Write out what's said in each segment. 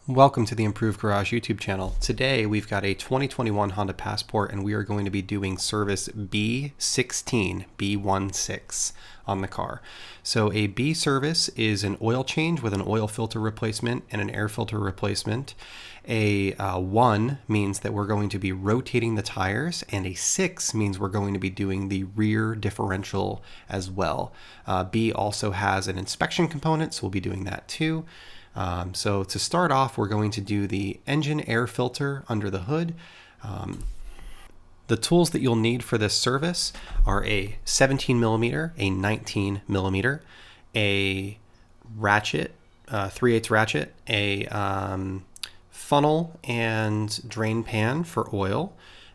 Welcome to the Improved Garage YouTube channel. Today we've got a 2021 Honda Passport and we are going to be doing service B16, B16 on the car. So a B service is an oil change with an oil filter replacement and an air filter replacement. A 1 means that we're going to be rotating the tires, and a 6 means we're going to be doing the rear differential as well. B also has an inspection component, so we'll be doing that too. So to start off, we're going to do the engine air filter under the hood. The tools that you'll need for this service are a 17 millimeter, a 19 millimeter, a ratchet, 3/8 ratchet, a funnel and drain pan for oil,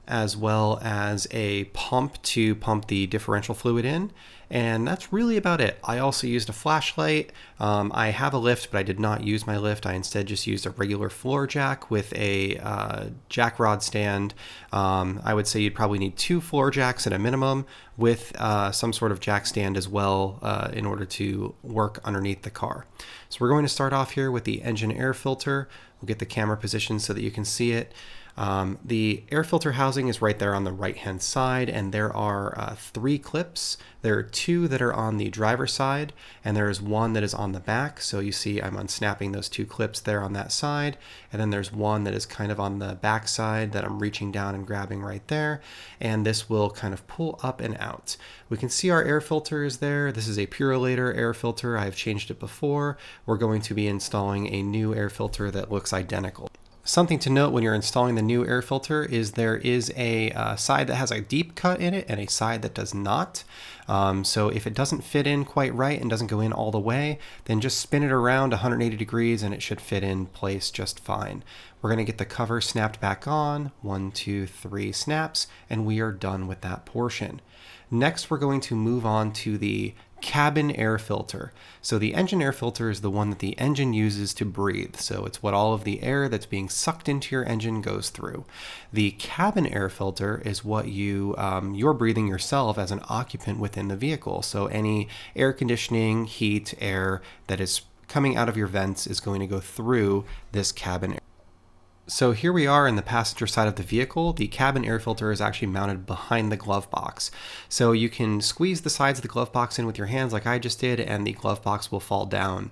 as well as a pump to pump the differential fluid in. And that's really about it. I also used a flashlight. I have a lift, but I did not use my lift. I instead just used a regular floor jack with a jack rod stand. I would say you'd probably need 2 floor jacks at a minimum, with some sort of jack stand as well in order to work underneath the car. So we're going to start off here with the engine air filter. We'll get the camera positioned so that you can see it. The air filter housing is right there on the right hand side, and there are 3 clips. There are 2 that are on the driver's side, and there is 1 that is on the back. So you see I'm unsnapping those 2 clips there on that side, and then there's 1 that is kind of on the back side that I'm reaching down and grabbing right there, and this will kind of pull up and out. We can see our air filter is there. This is a Purolator air filter. I've changed it before. We're going to be installing a new air filter that looks identical. Something to note when you're installing the new air filter is there is a side that has a deep cut in it and a side that does not. So if it doesn't fit in quite right and doesn't go in all the way, then just spin it around 180 degrees and it should fit in place just fine. We're going to get the cover snapped back on, 1, 2, 3 snaps, and we are done with that portion. Next, we're going to move on to the cabin air filter. So the engine air filter is the one that the engine uses to breathe. So it's what all of the air that's being sucked into your engine goes through. The cabin air filter is what you're breathing yourself as an occupant within the vehicle. So any air conditioning, heat, air that is coming out of your vents is going to go through this cabin air. So here we are in the passenger side of the vehicle. The cabin air filter is actually mounted behind the glove box. So you can squeeze the sides of the glove box in with your hands like I just did, and the glove box will fall down.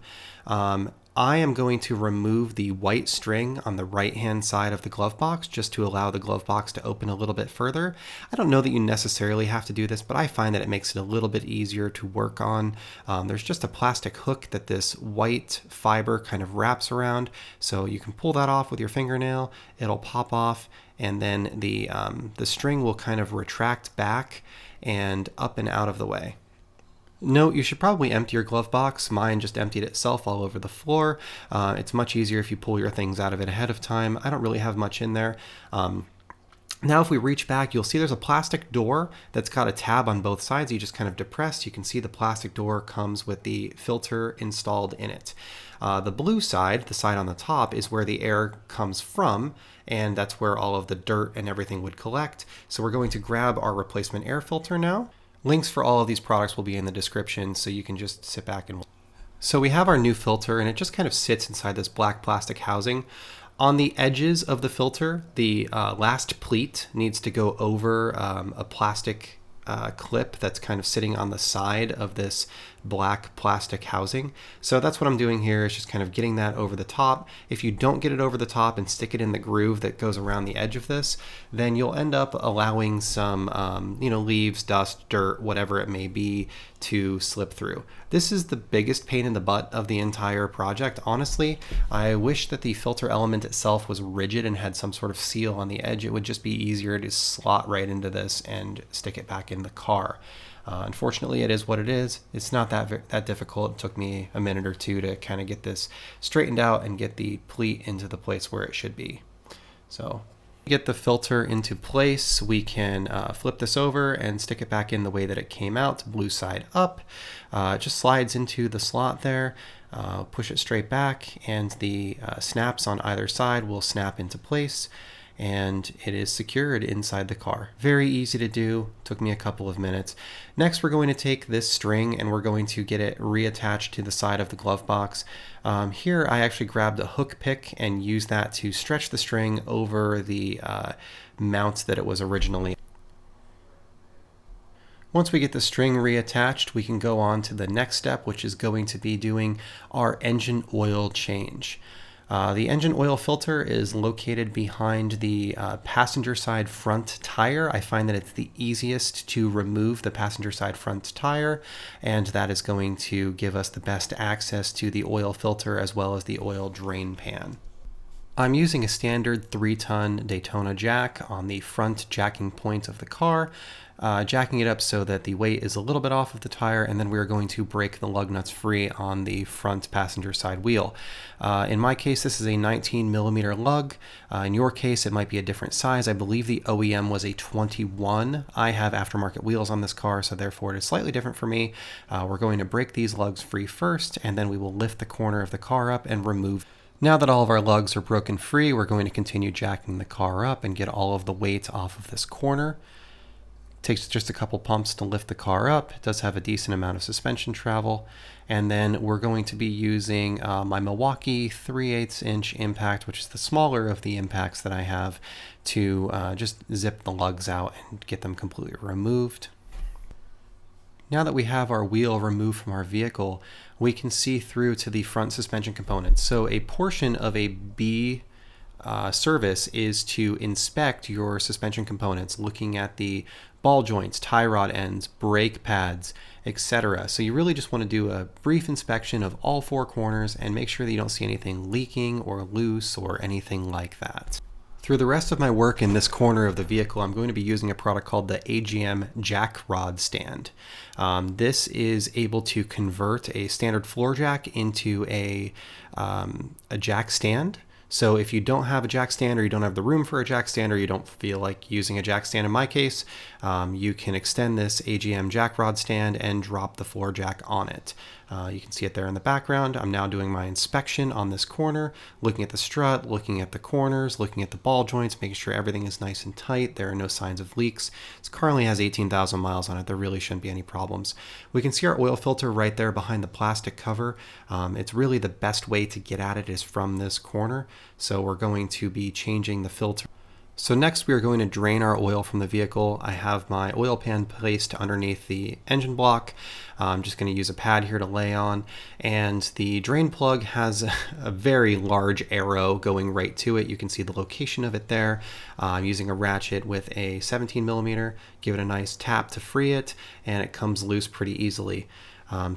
I am going to remove the white string on the right-hand side of the glove box just to allow the glove box to open a little bit further. I don't know that you necessarily have to do this, but I find that it makes it a little bit easier to work on. There's just a plastic hook that this white fiber kind of wraps around, so you can pull that off with your fingernail. It'll pop off, and then the string will kind of retract back and up and out of the way. Note, you should probably empty your glove box. Mine just emptied itself all over the floor. It's much easier if you pull your things out of it ahead of time. I don't really have much in there. Now if we reach back, you'll see there's a plastic door that's got a tab on both sides. You just kind of depress. You can see the plastic door comes with the filter installed in it. The blue side, the side on the top, is where the air comes from, and that's where all of the dirt and everything would collect. So we're going to grab our replacement air filter now. Links for all of these products will be in the description, so you can just sit back and... So we have our new filter, and it just kind of sits inside this black plastic housing. On the edges of the filter, the last pleat needs to go over a plastic clip that's kind of sitting on the side of this black plastic housing. So that's what I'm doing here, is just kind of getting that over the top. If you don't get it over the top and stick it in the groove that goes around the edge of this, then you'll end up allowing some leaves, dust, dirt, whatever it may be, to slip through. This is the biggest pain in the butt of the entire project. Honestly, I wish that the filter element itself was rigid and had some sort of seal on the edge. It would just be easier to slot right into this and stick it back in the car. Unfortunately, it is what it is. It's not that difficult. It took me a minute or two to kind of get this straightened out and get the pleat into the place where it should be. So to get the filter into place, we can flip this over and stick it back in the way that it came out, blue side up. It just slides into the slot there. Push it straight back, and the snaps on either side will snap into place. and it is secured inside the car. Very easy to do, took me a couple of minutes. Next, we're going to take this string and we're going to get it reattached to the side of the glove box. Here I actually grabbed a hook pick and used that to stretch the string over the mount that it was originally. Once we get the string reattached, we can go on to the next step, which is going to be doing our engine oil change. The engine oil filter is located behind the passenger side front tire. I find that it's the easiest to remove the passenger side front tire, and that is going to give us the best access to the oil filter as well as the oil drain pan. I'm using a standard 3-ton Daytona jack on the front jacking point of the car, jacking it up so that the weight is a little bit off of the tire, and then we're going to break the lug nuts free on the front passenger side wheel. In my case, this is a 19 millimeter lug. In your case, it might be a different size. I believe the OEM was a 21. I have aftermarket wheels on this car, so therefore it is slightly different for me. We're going to break these lugs free first, and then we will lift the corner of the car up and remove. Now that all of our lugs are broken free, we're going to continue jacking the car up and get all of the weight off of this corner. It takes just a couple pumps to lift the car up. It does have a decent amount of suspension travel. And then we're going to be using my Milwaukee 3/8 inch impact, which is the smaller of the impacts that I have, to just zip the lugs out and get them completely removed. Now that we have our wheel removed from our vehicle, we can see through to the front suspension components. So a portion of a B service is to inspect your suspension components, looking at the ball joints, tie rod ends, brake pads, etc. So you really just want to do a brief inspection of all 4 corners and make sure that you don't see anything leaking or loose or anything like that. Through the rest of my work in this corner of the vehicle, I'm going to be using a product called the AGM jack rod stand. This is able to convert a standard floor jack into a jack stand. So if you don't have a jack stand, or you don't have the room for a jack stand, or you don't feel like using a jack stand in my case, you can extend this AGM jack rod stand and drop the floor jack on it. You can see it there in the background. I'm now doing my inspection on this corner, looking at the strut, looking at the corners, looking at the ball joints, making sure everything is nice and tight. There are no signs of leaks. This car only has 18,000 miles on it. There really shouldn't be any problems. We can see our oil filter right there behind the plastic cover. It's really the best way to get at it is from this corner. So we're going to be changing the filter. So next we are going to drain our oil from the vehicle. I have my oil pan placed underneath the engine block. I'm just going to use a pad here to lay on, and the drain plug has a very large arrow going right to it. You can see the location of it there. I'm using a ratchet with a 17 millimeter. Give it a nice tap to free it, and it comes loose pretty easily.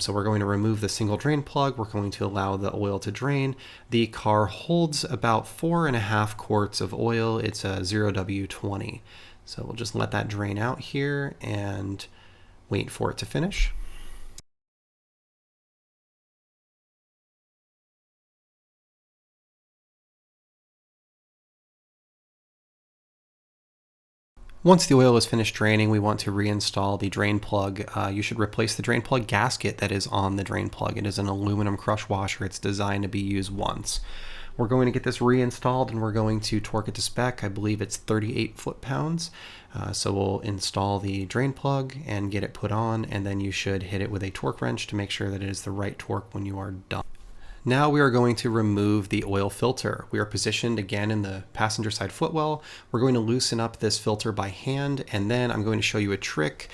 So we're going to remove the single drain plug. We're going to allow the oil to drain. The car holds about 4.5 quarts of oil. It's a 0W20. So we'll just let that drain out here and wait for it to finish. Once the oil is finished draining, we want to reinstall the drain plug. You should replace the drain plug gasket that is on the drain plug. It is an aluminum crush washer. It's designed to be used once. We're going to get this reinstalled, and we're going to torque it to spec. I believe it's 38 foot-pounds. So we'll install the drain plug and get it put on, and then you should hit it with a torque wrench to make sure that it is the right torque when you are done. Now we are going to remove the oil filter. We are positioned again in the passenger side footwell. We're going to loosen up this filter by hand, and then I'm going to show you a trick.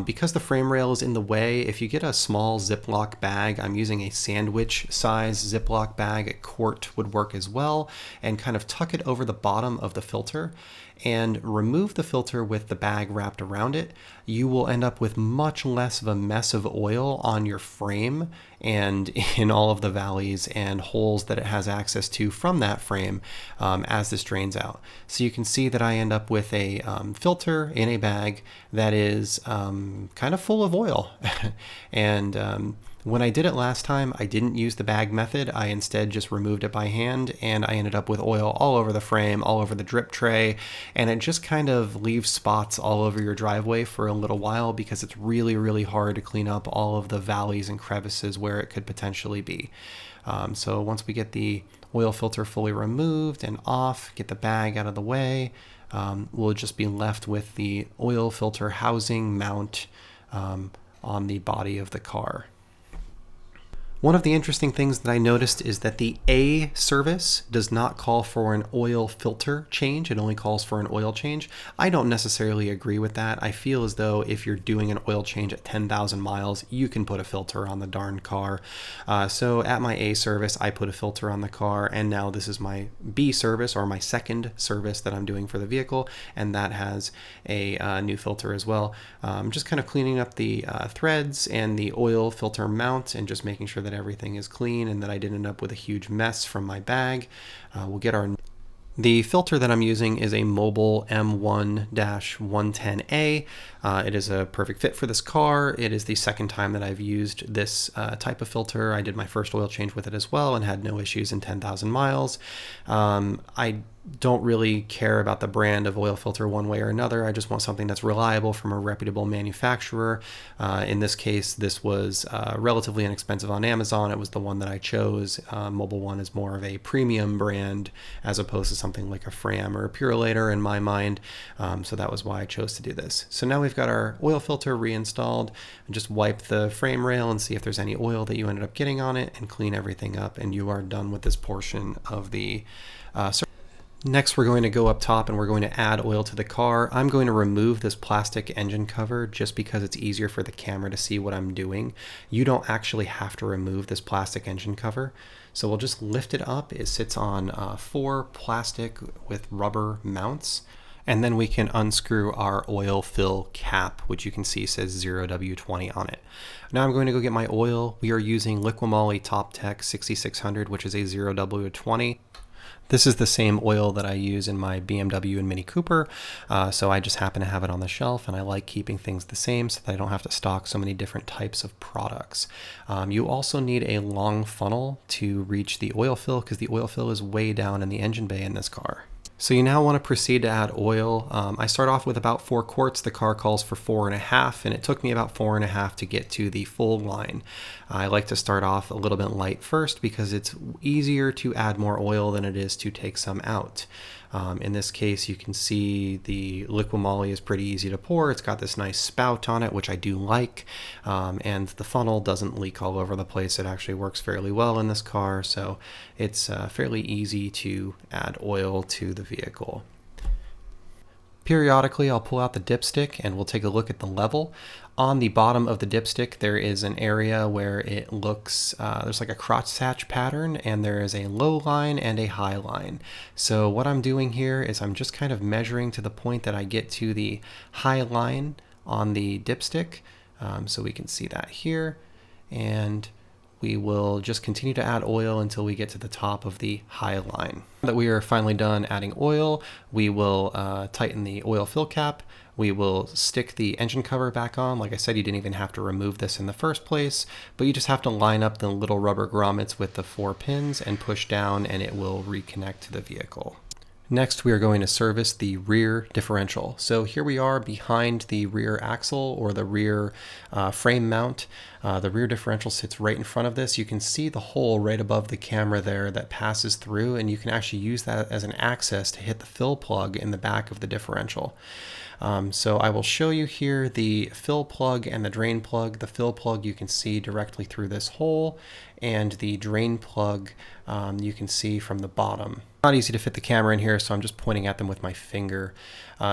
Because the frame rail is in the way, if you get a small Ziploc bag, I'm using a sandwich size Ziploc bag, a quart would work as well, and kind of tuck it over the bottom of the filter and remove the filter with the bag wrapped around it. You will end up with much less of a mess of oil on your frame and in all of the valleys and holes that it has access to from that frame as this drains out. So you can see that I end up with a filter in a bag that is kind of full of oil. And When I did it last time, I didn't use the bag method. I instead just removed it by hand, and I ended up with oil all over the frame, all over the drip tray, and it just kind of leaves spots all over your driveway for a little while because it's really, really hard to clean up all of the valleys and crevices where it could potentially be. So once we get the oil filter fully removed and off, get the bag out of the way, we'll just be left with the oil filter housing mount on the body of the car. One of the interesting things that I noticed is that the A service does not call for an oil filter change. It only calls for an oil change. I don't necessarily agree with that. I feel as though if you're doing an oil change at 10,000 miles, you can put a filter on the darn car. So at my A service, I put a filter on the car, and now this is my B service, or my second service that I'm doing for the vehicle, and that has a new filter as well. Just kind of cleaning up the threads and the oil filter mount and just making sure that everything is clean and that I didn't end up with a huge mess from my bag. We'll get the filter that I'm using is a Mobile M1-110A. It is a perfect fit for this car. It is the second time that I've used this type of filter. I did my first oil change with it as well and had no issues in 10,000 miles. I don't really care about the brand of oil filter one way or another. I just want something that's reliable from a reputable manufacturer. In this case, this was relatively inexpensive on Amazon. It was the one that I chose. Mobile One is more of a premium brand as opposed to something like a Fram or a Purolator in my mind. So that was why I chose to do this. So now we've got our oil filter reinstalled. Just wipe the frame rail and see if there's any oil that you ended up getting on it and clean everything up, and you are done with this portion of the Next, we're going to go up top and we're going to add oil to the car. I'm going to remove this plastic engine cover just because it's easier for the camera to see what I'm doing. You don't actually have to remove this plastic engine cover. So we'll just lift it up. It sits on 4 plastic with rubber mounts. And then we can unscrew our oil fill cap, which you can see says 0W20 on it. Now I'm going to go get my oil. We are using Liquimoly Top Tech 6600, which is a 0W20. This is the same oil that I use in my BMW and Mini Cooper, so I just happen to have it on the shelf, and I like keeping things the same so that I don't have to stock so many different types of products. You also need a long funnel to reach the oil fill because the oil fill is way down in the engine bay in this car. So you now want to proceed to add oil. I start off with about 4 quarts. The car calls for 4.5, and it took me about 4.5 to get to the full line. I like to start off a little bit light first because it's easier to add more oil than it is to take some out. In this case, you can see the Liquimoly is pretty easy to pour. It's got this nice spout on it, which I do like, and the funnel doesn't leak all over the place. It actually works fairly well in this car, so it's fairly easy to add oil to the vehicle. Periodically, I'll pull out the dipstick and we'll take a look at the level. On the bottom of the dipstick, there is an area where it looks, there's like a crosshatch pattern, and there is a low line and a high line. So what I'm doing here is I'm just kind of measuring to the point that I get to the high line on the dipstick. So we can see that here, and we will just continue to add oil until we get to the top of the high line. Now that we are finally done adding oil, we will tighten the oil fill cap. We will stick the engine cover back on. Like I said, you didn't even have to remove this in the first place, but you just have to line up the little rubber grommets with the 4 pins and push down, and it will reconnect to the vehicle. Next, we are going to service the rear differential. So here we are behind the rear axle or the rear frame mount. The rear differential sits right in front of this. You can see the hole right above the camera there that passes through, and you can actually use that as an access to hit the fill plug in the back of the differential. So I will show you here the fill plug and the drain plug. The fill plug you can see directly through this hole, and the drain plug you can see from the bottom. Not easy to fit the camera in here, so I'm just pointing at them with my finger.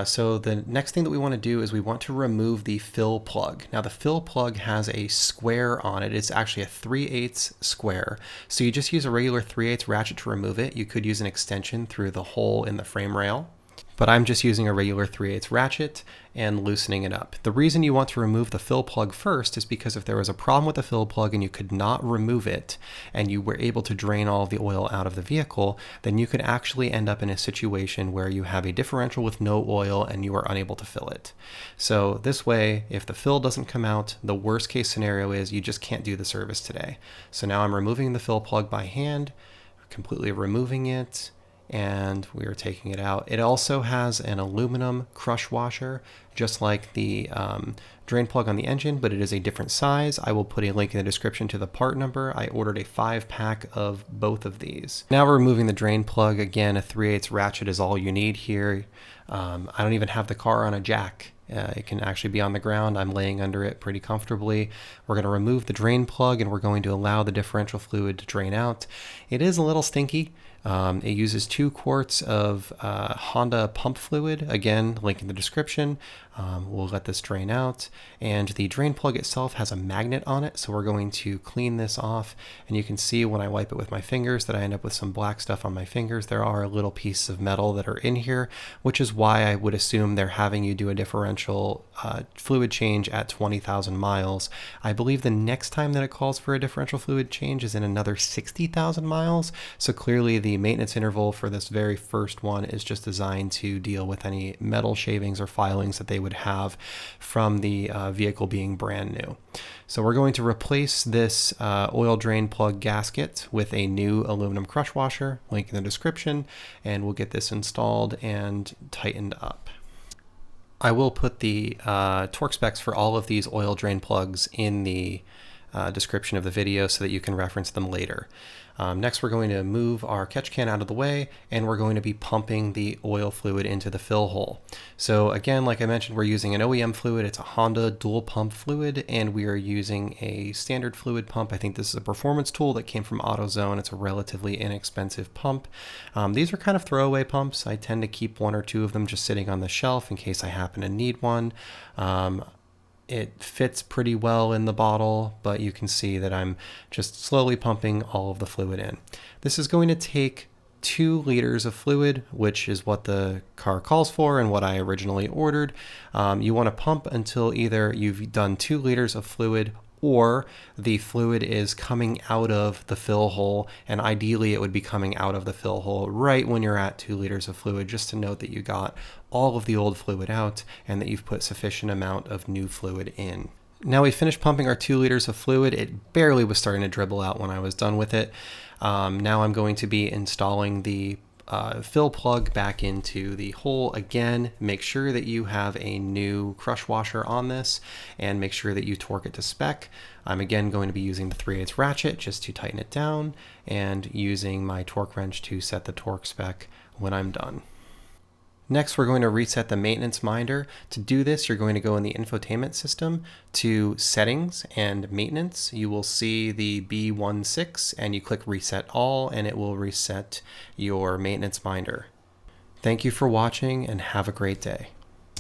So the next thing that we want to do is we want to remove the fill plug. Now the fill plug has a square on it. It's actually a 3/8 square. So you just use a regular 3/8 ratchet to remove it. You could use an extension through the hole in the frame rail. but I'm just using a regular 3/8 ratchet and loosening it up. The reason you want to remove the fill plug first is because if there was a problem with the fill plug and you could not remove it and you were able to drain all of the oil out of the vehicle, then you could actually end up in a situation where you have a differential with no oil and you are unable to fill it. So this way, if the fill doesn't come out, the worst case scenario is you just can't do the service today. So now I'm removing the fill plug by hand, completely removing it, and we are taking it out. It also has an aluminum crush washer, just like the drain plug on the engine, but it is a different size. I will put a link in the description to the part number. I ordered a 5-pack of both of these. Now we're removing the drain plug. Again, a 3/8 ratchet is all you need here. I don't even have the car on a jack. It can actually be on the ground. I'm laying under it pretty comfortably. We're going to remove the drain plug and we're going to allow the differential fluid to drain out. It is a little stinky. It uses 2 quarts of Honda pump fluid. Again, link in the description. We'll let this drain out. And the drain plug itself has a magnet on it, so we're going to clean this off. And you can see when I wipe it with my fingers that I end up with some black stuff on my fingers. There are little pieces of metal that are in here, which is why I would assume they're having you do a differential fluid change at 20,000 miles. I believe the next time that it calls for a differential fluid change is in another 60,000 miles. So clearly the maintenance interval for this very first one is just designed to deal with any metal shavings or filings that they would have from the vehicle being brand new. So we're going to replace this oil drain plug gasket with a new aluminum crush washer, link in the description, and we'll get this installed and tightened up. I will put the torque specs for all of these oil drain plugs in the description of the video so that you can reference them later. Next, we're going to move our catch can out of the way, and we're going to be pumping the oil fluid into the fill hole. So again, like I mentioned, we're using an OEM fluid. It's a Honda dual pump fluid, and we are using a standard fluid pump. I think this is a performance tool that came from AutoZone. It's a relatively inexpensive pump. These are kind of throwaway pumps. I tend to keep 1 or 2 of them just sitting on the shelf in case I happen to need one. It fits pretty well in the bottle, but you can see that I'm just slowly pumping all of the fluid in. This is going to take 2 liters of fluid, which is what the car calls for and what I originally ordered. You want to pump until either you've done 2 liters of fluid or the fluid is coming out of the fill hole, and ideally it would be coming out of the fill hole right when you're at 2 liters of fluid, just to note that you got all of the old fluid out and that you've put sufficient amount of new fluid in. Now we finished pumping our 2 liters of fluid. It barely was starting to dribble out when I was done with it. Now I'm going to be installing the fill plug back into the hole again. Make sure that you have a new crush washer on this and make sure that you torque it to spec. I'm again going to be using the 3/8 ratchet just to tighten it down and using my torque wrench to set the torque spec when I'm done. Next, we're going to reset the maintenance minder. To do this, you're going to go in the infotainment system to settings and maintenance. You will see the B16 and you click reset all and it will reset your maintenance minder. Thank you for watching and have a great day.